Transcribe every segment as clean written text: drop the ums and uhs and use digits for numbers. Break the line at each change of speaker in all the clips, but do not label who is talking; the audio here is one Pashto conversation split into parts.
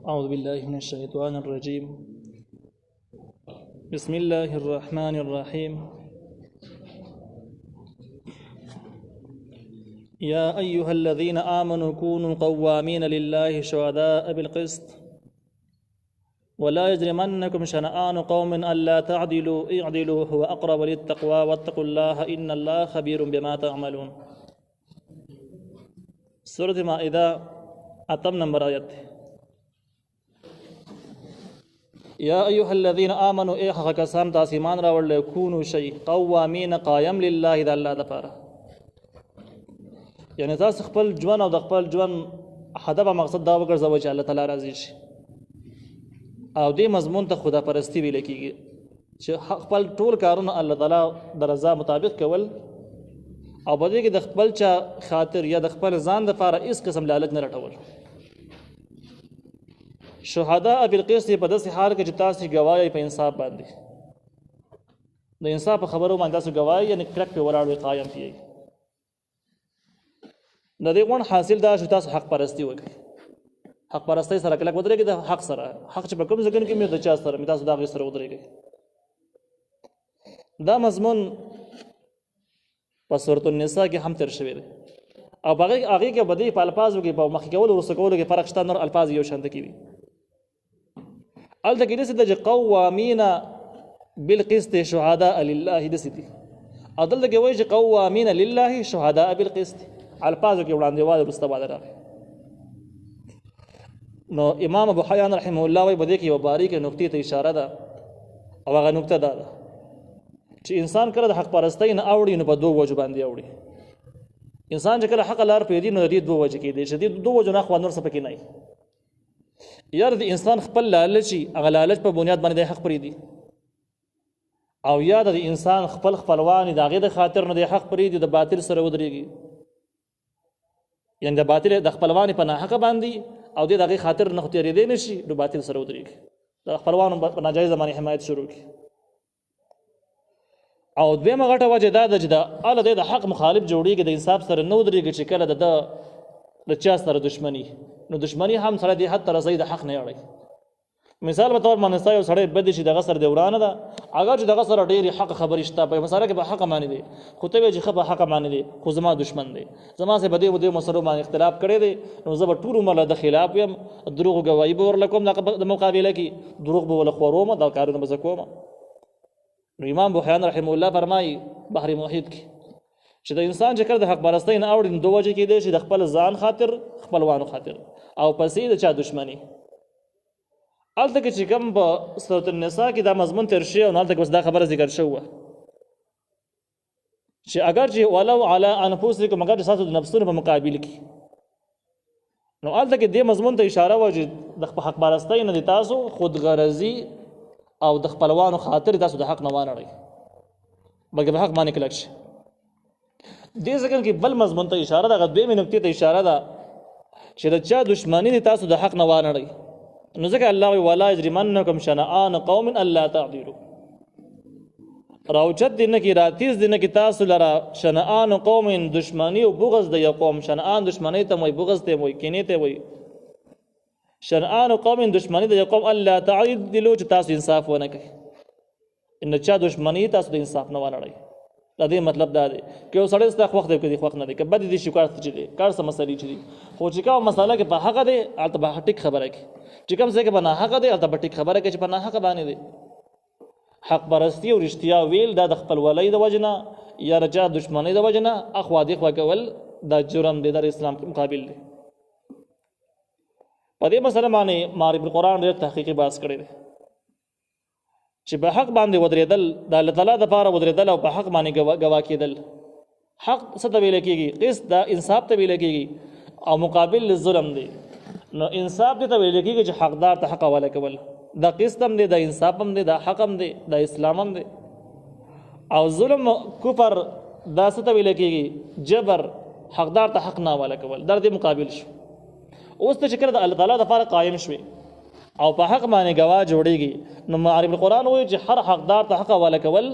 أعوذ بالله من الشيطان الرجيم. بسم الله الرحمن الرحيم. يا أيها الذين آمنوا كونوا قوامين لله شهداء بالقسط ولا يجرمنكم شنآن قوم ألا تعدلوا اعدلوا هو أقرب للتقوى واتقوا الله إن الله خبير بما تعملون. سورة مائدة اتم نمبر آیت. یا ایها الذین آمنوا ای هغه کسان تاسو ایمان راوړل کونو شي قوامین قائم لله د الله لپاره، یعنی تاسو خپل ژوند او د خپل ژوند هدف او مقصد دا وګرځوئ چې الله تعالی راضي شي، او دې مضمون ته خدا پرستی ویل کیږي چې خپل ټول کارونه الله تعالی د رضا مطابق کول، او په دې کې د خپل چا خاطر یا د خپل ځان لپاره هیڅ قسم لالچ نه رټول. شهداء بالقسط په داسې حال کې چې تاسو ګواهی په انصاف باندې، د انصاف په خبرو باندې تاسو ګواهی یعنی کلک په ولاړ وي، قایم کیږي. د دې غوڼ حاصل دا چې تاسو حق پرستی وکړئ، حق پرستی سره کلک ودرېږئ، د حق سره حق چې په کوم ځای کې مې د چا سره مې تاسو د هغې سره ودرېږئ. دا مضمون په سورة النساء کې هم تیر شوی دی، او هغې کې به دې په الفاظو کې په مخکې کولو وروسته کولو کې فرق شته، نور الفاظ یو شانته کې دي. هلته کې داسې ده چې قوامین بالقسط شهداء لله، داسې دي. او دلته کې وایي چې قوامین لله شهداء بالقسط، الفاظو کې وړاندېوالی وروسته باندې راغی. نو امام ابو حیان رحمه الله وایي په دې کې یوه باریکه نقطې ته اشاره ده، او هغه نقطه دا ده چې انسان کله د حق پرستۍ نه اوړي نو په دوه وجو باندې اوړي. انسان چې کله حق لار پرېږدي نو د دې دوه وجې کېدی چې د دوه وجو نه خوا نور څه پکې نه وي. یا د انسان خپل لالچ وي، هغه لالچ په بنیاد باندې د حق پرېږدي، او یا د انسان خپل خپلوان د هغې د خاطر نه د حق پرېږدي، د باطل سره ودرېږي، یعنې د باطل د خپلوان په ناحقه باندې او د هغې خاطر نه خو تېرېدی نه شي، نو باطل سره ودرېږي، د خپلوانو په ناجایزه باندې حمایت شروع کړي. او دویمه غټه وجه دا ده چې د حق مخالف جوړېږي، د انصاف سره نه ودرېږي چې کله د چا سره دشمني، نو دشمني هم سره د حد ته رسوي، د حق نه اړوي. مثال په طور باندې ستا یو سړی بد شي، دغه سره د ورانه ده، اگر چې دغه سره ډېرې حق خبرې شته، په مسله کې په حقه معنی دی، خو ته وایې چې ښه په حقه معنی دی، خو زما دشمن دی، زما سره په دې مسلو باندې اختلاف کړی دی، نو زه به ټول عمر د خلاف یم، دروغو ګواهي به ورله کوم د مقابله کې، دروغ به ورله خوروم، دا کارونه به زه کوم. نو امام ابو حیان رحمه الله فرمایي بحر محیط کې چې د انسان چې کله د حق پرستۍ نه اوړي نو دوه وجې کېدی شي، د خپل ځان خاطر، خپلوانو خاطر، او پسې د چا دشمني. هلته کې چې کوم په سورة النساء کې دا مضمون تېر شوی، او هلته کې اوس دا خبره ذکر شوې وه چې اگر چې ولو علی انفسکم، اگر چې ستاسو د نفسونو په مقابل کې، نو هلته کې دې مضمون ته اشاره وه چې د حق پرستۍ نه د تاسو خودغرضي او د خپلوانو خاطر تاسو د حق نه وانړئ، بلکې په حق باندې کلک شي. دې ځکه کې بل مضمون ته اشاره ده، هغه دویمې نقطې ته اشاره ده چې د چا دشمني دي تاسو د حق نه وانړئ. نو ځکه الله وایي ولا یجرمنکم شنآن قوم الا تعدلوا، راوچت دي نه کې، راتیز دي نه کې تاسو لره شنآن قوم، دشمني او بغض د یو قوم. شنآن دشمني ته وایي، بغض ته وایي، کینې ته وایي. شنآن قوم دشمنی د یو قوم، الله تعدلوا چې تاسو انصاف ونه کوئ، ان چا دشمنی تاسو د انصاف نه وانړئ. د دې مطلب دا دی که یو سړی ستا خوښ دی که دې خوښ نه دی، که بد دي شي کار څه چې دی، کار څه مسلې چې دي، خو چې کومه مسله کې په حقه دی هلته به ټیک خبره کوي، چې کوم ځای کې په ناحقه دی هلته به ټیک خبره کوي چې په ناحقه باندې دی. حق پرستی او رښتیا ویل دا د خپلولۍ د وجې نه یا د چا دشمنۍ د وجې نه اخوا دېخوا کول دا جرم دی، دا د اسلام مقابل دی. په دې مسله باندې معارف القرآن ډېر تحقیقي بحث کړی دی چې په حق باندې ودرېدل، د الله تعالی دپاره ودرېدل او په حق باندې ګواه کېدل. حق څه ته ویل کېږي؟ قسط، دا انصاف ته ویل کېږي، او مقابل لظلم دی. نو انصاف دې ته ویل کېږي چې حقدار ته حق حواله کول، دا قسط هم دی، دا انصاف هم دی، دا حق هم دی، دا اسلام هم دی. او ظلم، کفر، دا څه ته ویل کېږي؟ جبر، حقدار ته حق نه حواله کول، دا دې مقابل شو. اوس ته چې کله د الله تعالی دپاره قایم شوې او په حق باندې ګواه جوړېږي، نو معارف القرآن وایي چې هر حقدار ته حق حواله کول،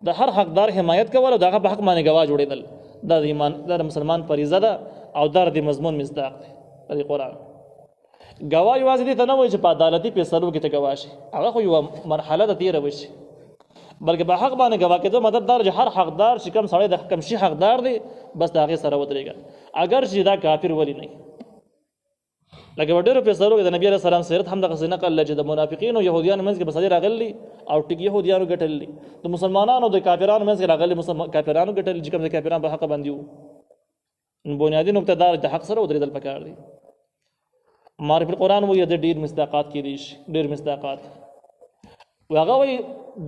د هر حقدار حمایت کول، او د هغه په حق باندې ګواه جوړېدل، دا د ایمان، دا د مسلمان فریضه ده، او دا د مضمون مصداق دی د قرآن. گواه یوازې دې ته نه وایي چې په عدالتي فیصلو کې ته گواه شي، هغه خو یوه مرحله ده تېره وشي، بلکې په حق باندې گواه کېدو مطلب دا چې هر حقدار چې کوم سړی د کوم شي حقدار دی بس د هغې سره ودرېږه، اگر چې دا کافر ولې نه وي. لکه په ډېرو فیصلو کې د نبي علیه السلام سیرت هم دغسې نقل دی چې د منافقینو یهودیانو منځ کې به سړي راغلي او ټیک یهودیانو ګټلي، د مسلمانانو د کافرانو منځ کې راغلي کافرانو ګټلي چې کوم د کافران په حق باندې وو. بنیادي نکته دا د حق سره ودرېدل پکار دی. معرف القرآن وایي د ډېر مصداقات کېدی شي، ډېر مصداقات، هغه وایي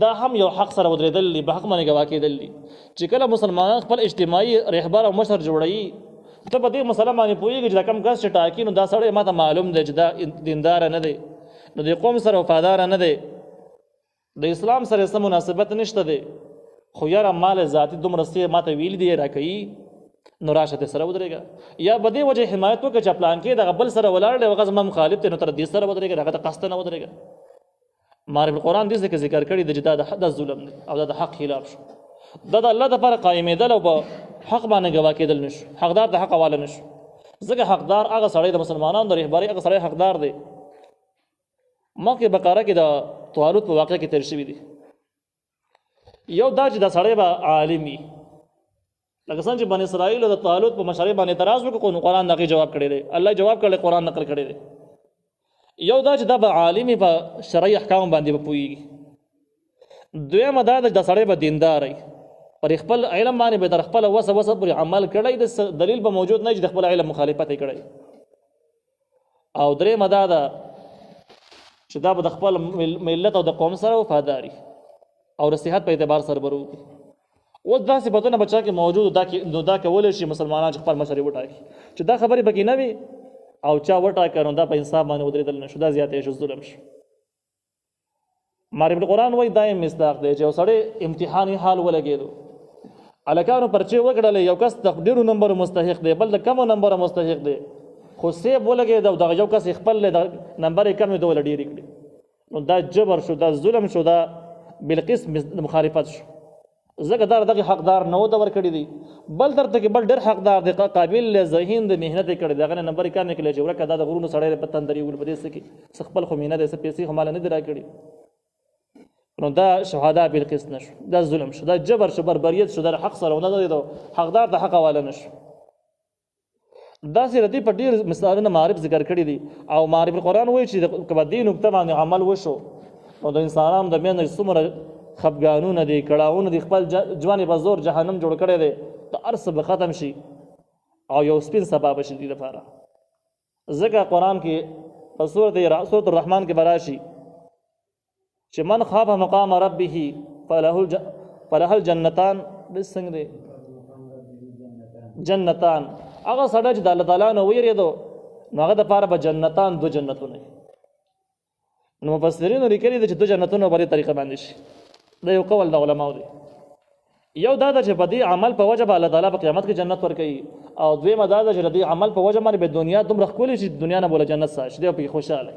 دا هم یو حق سره ودرېدل دي، په حق باندې ګواه کېدل دي چې کله مسلمانان خپل اجتماعي رهبر او مشر جوړوي ته په دې مسله باندې پوهېږي چې دا کوم کس چې ټاکي نو دا سړی ما ته معلوم دی چې دا دینداره نه دی، نو د قوم سره وفاداره نه دی، د اسلام سره څه مناسبت نشته دی، خو یاره مال ذاتي دومره څه ما ته ویل دی راکوي، نو راشه ته سره ودرېږه. یا په دې وجه حمایت وکړه چې پلان کې دغه بل سره ولاړ دی هغه زما مخالف دی نو تر دې سره ودرېږه، هغه ته قصد نه ودرېږه. معرف القرآن دې ځکه ذکر کړي دی چې دا د ظلم دی او دا د حق خلاف شو، دا د الله دپاره قایمېدل او په حق باندې ګواه کېدل نشو، حقدار د حق حواله نشو. ځکه حقدار هغه سړی د مسلمانانو د رهبرۍ هغه سړی حقدار دی. مخکې بقره کې د طالوت په واقعه کې تېر شوي دي. یو دا چې دا سړی به عالم وي، لکه څنګه چې بني اسرائیلو د طالوت په مشرۍ باندې اعتراض وکړو نو قرآن هغې جواب کړی دی، الله جواب کړی، قرآن نقل کړی دی. یو دا چې دا به عالم وي، په شرعي احکام باندې به پوهېږي. دویمه دا د سړی به دیندار وي، پر خپل علم باندې به در خپله وسه پورې عمل کړی، د دلیل به موجود نه چې د خپل علم مخالفت یې کړی. او درېیمه دا ده چې دا به د خپل ملت او د قوم سره وفاداري او د صحت په اعتبار سره به وکړي. اوس دا صفتونه به چا کې موجود نو دا کولی شي مسلمانان چې خپل مشر یې وټاکي، چې دا خبرې پکې نه وي او چا وټاکه نو دا په انصاف باندې ودرېدل نه شو، دا زیاتی شو، ظلم شو. معرف القرآن وایي دا یې مصداق دی چې یو سړی امتحاني حال ولګېدو، هلکانو پرچې وکړلې، یو کس د ډېرو نمبرو مستحق دی، بل د کمو نمبرو مستحق دی، خو سیب ولګېد او دغه یو کس یې خپل د نمبر یې کم دی وله ډېرې کړي، نو دا جبر شو، دا ظلم شو، دا بالقسط مخالفت شو. ځکه دا دغه حقدار نه و د ورکړي دي، بل درته کې بل ډېر حقدار دی، قابل دی، ذهین دی، محنت یې کړی دی، هغه نه نمبر یې کم یې کړی چې ورکه دا د غرونو سړی په تندر یې ول په دې څه کې څه خپل خو مینه دی، څه پیسې خو ماله نه دي راکړي، نو دا شهدا بالقسط نشو، دا ظلم شو، دا جبر شو، بربریت شو، دا حق سره ونه دی، حقدار د حق حواله نشو. داسې ردی په ډېر مثالونه معارف ذکر کړي دي. او معارف القرآن وایي چې که په دې نکته باندې عمل وشو نو د انسانانو د منځ څومره خفګانونه دي، کړاوونه دي، خپل ژوند یې په زور جهنم جوړ کړی دی، د هر څه به ختم شي او یو سپین سبا به شي دې لپاره. ځکه قرآن کې په سورت الرحمن کې به راشي چې من خاف مقام ربه فله الجنتان، څنګه دی جنتان، هغه سړی چې د الله تعالی نه ویرېدو نو هغه دپاره به جنتان، دو جنتونه. نو مفسرینو لیکلي دي چې دو جنتونه په دې طریقه باندې شي، دا یو قول د علماو دی. یو دا ده چې په دې عمل په وجه به الله تعالی په قیامت کې جنت ورکوي، او دویمه دا ده چې د دې عمل په وجه باندې به دنیا دومره ښکلې شي دنیا نه بوله جنت ساه شي، دی پکې خوشحاله.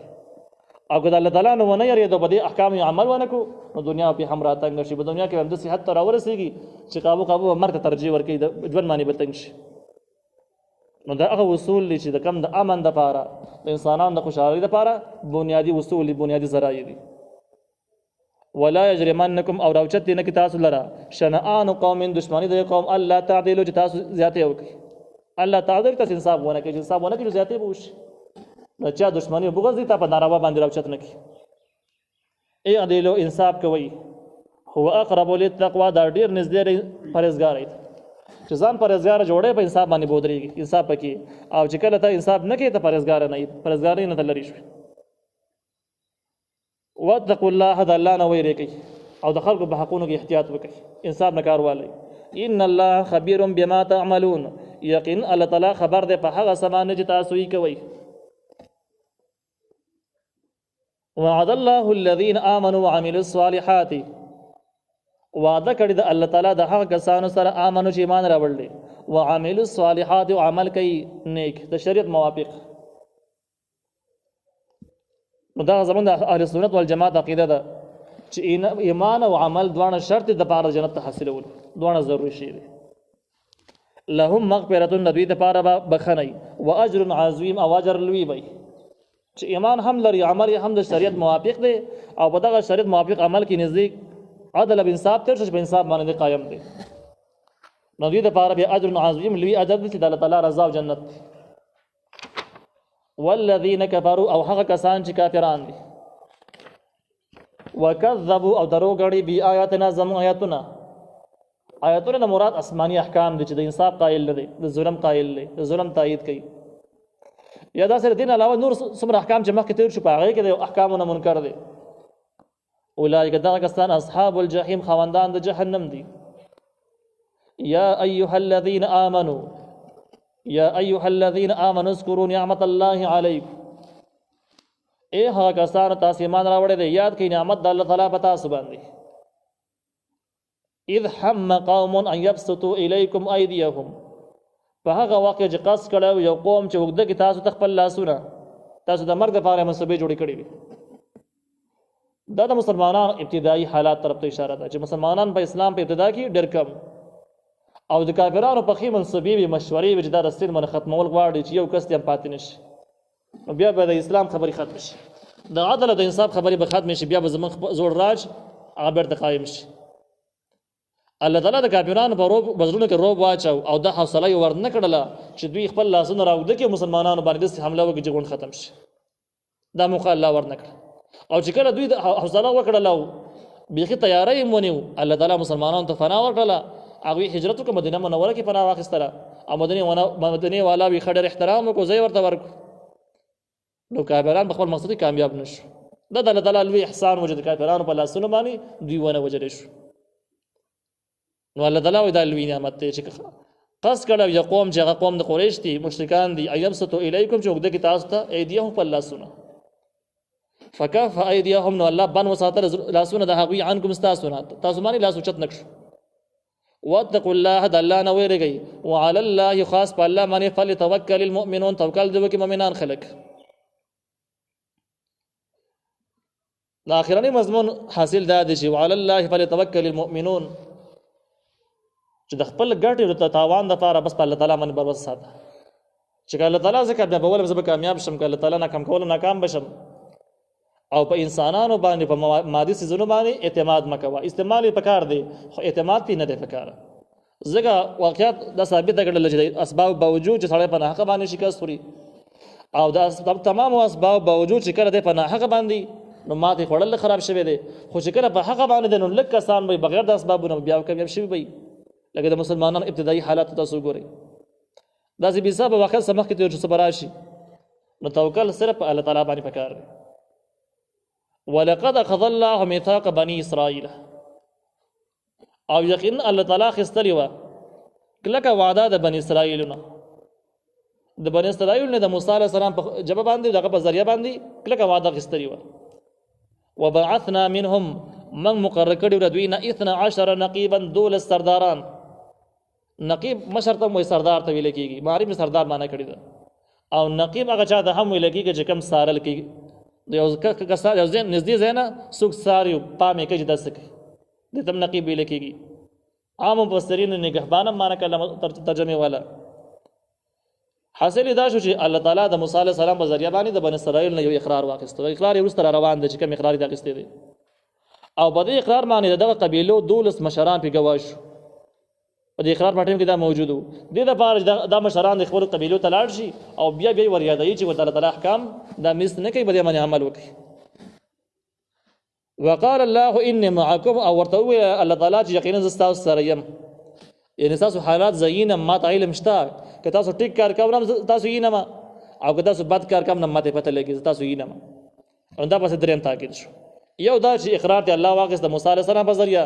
او که د الله تعالی نه ونه یېرېدو په دې احکامو عمل ونه کړو نو دنیا پې هم راتنګه شي، په دنیا کې هم د صحت ته راورسېږي چې قابو به مرګ ته ترجیح ورکوي، د ژوند باندې به تنګ شي. نو دا هغه اصول دي چې د کم د امن دپاره، د انسانانو د خوشحالۍ دپاره بنیادي اصول دي، بنیادي ذرایع دي. ولا یجرمنکم، او راوچت دی نه کې تاسو لره شنآن قوم، دشمني د قوم، الله تعدلو چې تاسو زیاتې وکړي، الله تعدل تاسو انصاف ونه کړي، چې انصاف ونه کړي زیاتې به وشي. د چا دشمني او بغض دي تا په ناروا باندې راوچت نه کړي. اعدلو، انصاف کوئ، هو اقرب للتقوى، دا ډېر نږدې دی پرهیزګارۍ ته، چې ځان پرهیزګاره جوړی په انصاف باندې بودرېږي، انصاف پکې، او چې کله ته انصاف نه کوې ته پرهیزګاره نه یې، پرهیزګارۍ نه ته لرې شوې. واتقوا الله، د الله نه ویرېږئ او د خلکو په حقونو کې احتیاط وکړئ، انصاف نه کار والی. ان الله خبیر بما تعملون، یقین الله تعالی خبر دی په هغه څه باندې چې تاسو یې کوئ. وعد الله الذين آمنوا وعملوا الصالحات، وعده کړی د الله تعالی د هغه کسانو سره آمنو چې ایمان راوړل دي، وعملوا الصالحات، او عمل کوي نیک د شریعت موافق. نو دا زمونږ د اهل سنت والجماعت عقیده ده چې ایمان او عمل دواړه شرط د پاره جنت ته حاصلول، دواړه ضروري شی دي. لهم مغفرة، د دوی دپاره به بخنی، و اجر عظیم، او اجر لوی وي. چې ایمان هم لري عمل هم د شریعت موافق دی او په دغه شریعت موافق عمل کې نزدیک عدل او انصاف تر شي په انصاف باندې قائم دی نو دې لپاره به اجر عظیم لوی اجر دی چې د الله تعالی رضا او جنت والذین کفروا او هغه کسان چې کافران دي وکذبوا او درو غړي بی آیاتنا زمو آیاتونه مراد آسمانی احکام دي چې د انصاف قائل نه دي د ظلم قائل دي د ظلم تایید کوي یا دا سره دین علاوه نور څومره احکام چې مخکې تیر شو په هغه کې د احکامونه منکر دي اولئک دغه کسان اصحاب الجحیم خوندان د جهنم دي یا ایها الذين آمنوا اذكروا نعمت الله علیکم اے هغه کسان تاسو ایمان راوړی دی یاد کړئ نعمت د الله تعالی په تاسو باندې اذ هم قوم ان يبسطوا اليكم ايديهم په هغه وخت چې قصد کړو یو قوم چې وګړه کې تاسو خپل لاسونه تاسو د مرګ لپاره منصبې جوړې کړې وي دا د مسلمانانو ابتدایي حالات طرف ته اشاره ده چې مسلمانان په اسلام په ابتدا کې ډېر کم او د کافرانو په خې منصبې وي مشورې وي چې دا رسل من ختمول غواړي چې یو کس یې پاتې نشي نو بیا به د اسلام خبرې ختم شي د عدل او د انصاف خبرې به ختم شي بیا به زموږ زوړ راج هغه بیرته قایم شي الله تعالی د کافرانو په روب بزرونو کې روب واچو او د حوصله یې ورنه کړله چې دوی خپل لاسونه راوړي کې مسلمانانو باندې حمله وکړي چې ګوند ختم شي دا موقع الله ورنه کړ او چې کله دوی د حوصله وکړله بیخي تیاری یې ونیو الله تعالی مسلمانانو ته فنا ورکړله هغوی هجرت وکړه مدینه منوره کې پناه واخیستله او مدینې والا وي ښه ډېر احترام وکړو ځای ورته ورکړو نو کافران په خپل مقصد کې کامیاب نه شو دا د الله تعالی لوی احسان و چې د کافرانو په لاسونو باندې دوی ونه وژلی شو نو الله تعالی وایي دا لوی نعمت دی چې قصد کړی یو قوم چې هغه قوم د قریش دي مشرکان دي ایبسطوا الیکم چې اوږده کړي تاسو ته ایدیهم خپل لاسونه فکف ایدیهم نو الله بند وساتل لاسونه د هغوی عنکم ستاسو نه تاسو باندې لاس اوچت نه کړو واتقوا الله د الله نه ویریږئ وعلى الله خاص په الله باندې فليتوکل المؤمنون توکل دې وکړي مؤمنان خلک د آخرنی مضمون حاصل دا دی چې وعلى الله فليتوکل المؤمنون چې د خپل ګټې د تاوان دپاره بس په الله تعالی باندې بر وساته چې الله تعالی ځکه بیا به ولې زه به کامیاب شم که الله تعالی ناکام کولو ناکام بشم او په انسانانو باندې په مادي څیزونو باندې اعتماد مه کوه استعمال یې پکار دی خو اعتماد پې نه دی پکار ځکه واقعیت دا ثابته کړله چې د اسباب باوجود چې سړی په ناحقه باندې شکست خوري او د تمامو اسباب باوجود چې کله دی په ناحقه باندې نو ماتې خوړل خراب شوی دی خو چې کله په حقه باندې دی نو لږ کسان به بغیر د اسبابونو بیا کامیاب شوي وي لکه د مسلمانانو ابتدایي حالات تاسو وګورئ داسې بې حسابه واقعیت څه مخکې تېر شو څه به راشي نو توکل صرف په الله تعالی باندې پکار دی ولقد اخذ الله ميثاق بني اسرائيل او یقینا الله تعالی اخیستلی وه کلکه وعده د بني اسرائیلو نه د بني اسرائیل نه د موسی علیه السلام په ژبه باندې دغه په ذریعه باندې کلکه وعده اخیستلی وه وبعثنا منهم من مقرر کړي ور دوی نه 12 نقيبا 12 سرداران نقیب مشر ته وایي سردار ته ویل کېږي معرب سردار معنی کړي ده او نقیب هغه چا ته هم ویل کېږي چې کم سارل کېږي د یو کسان یو ځای نږدې ځای نه څوک ساریو پامې کوي چې داسې کوي دې ته هم نقیب ویل کېږي عام مفسرینو نګهبان هم معنی کړله ترجمې والا حاصل دا شو چې الله تعالی د موسی علیه السلام په ذریعه باندې د بني اسرائیل نه یو اقرار واخیستو اقرار یې وروسته را روان دی چې کوم اقرار یې اخیستی دی او په دې اقرار باندې دغه قبیلو 12 مشران پې ګواه شو په دې اقرار په ټیم کې دا موجود و دې دپاره دا مشران د خپلو قبیلو ته لاړ شي او بیا یې ور یادوي چې ورته الله تعالی احکام دا مس نه کوي په دې باندې عمل وکړي وقال الله اني معكم او ورته وویل الله تعالی چې یقینا زه ستاسو سره یم یعنې ستاسو حالات زه ینم ما ته علم شته که تاسو ټیک کار کوم تاسو ینم او که تاسو بد کار کوم نه ما ته پته لګي زه تاسو ینم او دا پسې درېیم تاکید شو یو دا چې اقرار دی الله واخیست د موسی علیه السلام په ذریعه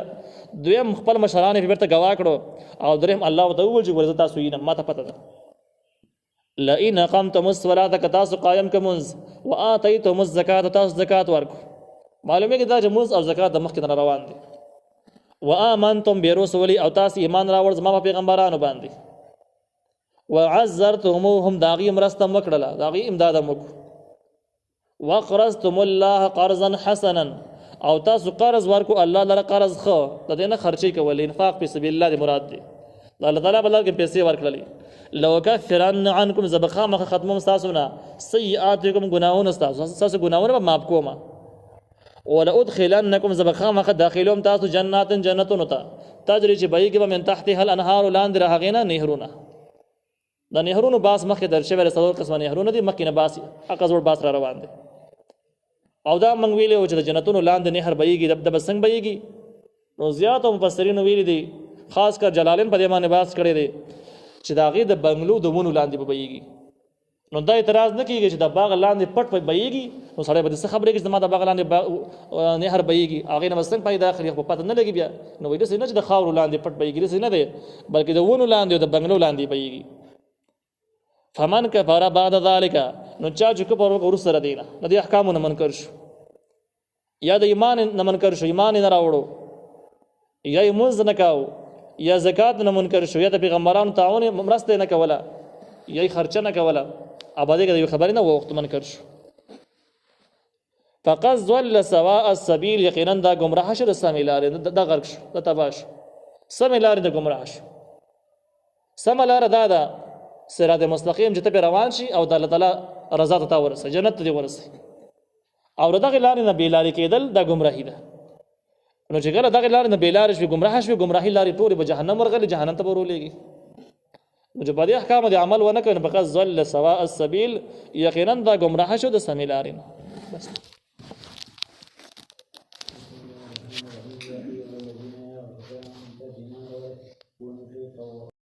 دویم خپل مشران یې بیرته ګواه کړو او درېیم الله ورته وویل چې ګوره زه تاسو ینم ما ته پته ده لئن اقمتم الصلاة که تاسو قایم که مونځ وآتیتم الزکات تاسو زکات ورکو معلومېږي دا چې مونځ او زکات د مخکې نه روان دي وآمنتم برسولي او تاسو ایمان راوړ زما په پیغمبرانو باندې وعزرتموهم د هغې مرسته مو کړله د هغې امداد مو وکړو وقرضتم الله قرضا حسنا او تاسو قرض ورکو الله لره قرض خو د دې نه خرچې کول انفاق په سبیل الله دی مراد دی الله تعالی بلار کې پیسې ورکړلې لو کفرن عنکم زبخا مخ ختمم تاسو نه سیئاتکم گناهونه تاسو گناهونه به معاف کوم ولا ادخلنکم زبخا مخ داخلهم تاسو جنتون ته تجری چې بهږي به من تحتها الانهار لاندې راغینا نهرونه دا نهرونو باس مخ در شوی رسول قسمه نهرونه دي مکه نه باس اقزور باس را روان دي او دا منګ ویلې چې جنتونو لاندې نهر بهږي د بسنګ بهږي نو زیات مفسرین ویلي دي خاص کر جلالین په دې باندې باس کړي دي چې دا غي د بنگلو د ونو لاندې بهږي نو دا اعتراض نه کیږي چې د باغ لاندې پټ بهږي نو سړی به څه خبرې کې زما د باغ لاندې نهر بهږي هغه نه وسنګ پیدا اخلي خو پته نه لګي بیا نو ویل څه نه چې د خاور لاندې پټ بهږي څه نه دی بلکې د ونو لاندې او د بنگلو لاندې بهږي فمن کفر بعد ذلك نو چا چې کفر وکړ سره دینه د احکامونو منکر شو یا د ایمان نه منکر شو ایمان نه راوړو یا ایمونز نه کاو یا زکات نه منکر شو یا د پیغمبرانو تعاون مرسته نه کوله یا خرچه نه کوله اباده کې خبرې نه وخت منکر شو فقط ضل سواء السبيل یقینا دا گمراه شو د سمیلار د غرق شو د تباش سمیلار د گمراه شو سملار دا صراط مستقیم چې ته روان شي او د الله تعالی رضا ته ورسې جنت ته ورسې او دغه لارې نه بیلاری کېدل دا گمراهی ده نو چې ګله دغه لارې نه بیلار شي گمراه شي گمراهی لارې ټول به جهنم ورغلي جهنم ته ورولېږي نو چې په دې احکام د عمل ونه کوي فقط ضل سواء السبيل یقینا دا گمراه شو د سمیلارین بس